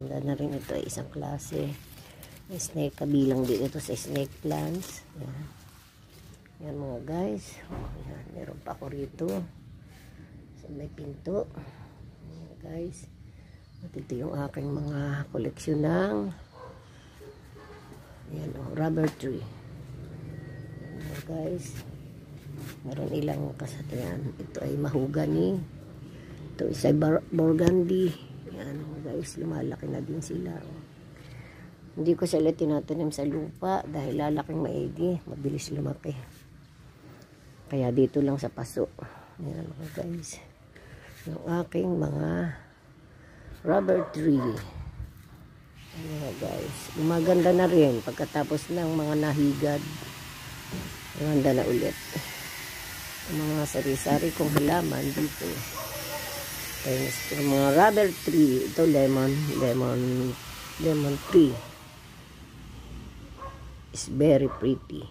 Ganda na rin ito ay isang klase. May snake, kabilang din ito sa snake plants. Yan. Yan mga guys. Yan. Meron pa ako rito. So, may pinto. Yan guys. At ito yung aking mga koleksyon ng yan, rubber tree. Yan mga guys. Meron ilang kasatiyan. Ito ay mahogany. Ito is ay burgundy. Yan guys, lumalaki na din sila. Hindi ko sila tinatanim sa lupa dahil lalaking maigi. Mabilis lumaki. Kaya dito lang sa paso. Yan mga guys. Yung aking mga rubber tree. Yan mga guys. Gumaganda na rin pagkatapos ng mga nahigad. Gumaganda na ulit. Yung mga sari-sari kong halaman dito. Yung mga rubber tree. Ito lemon tree. It's very pretty.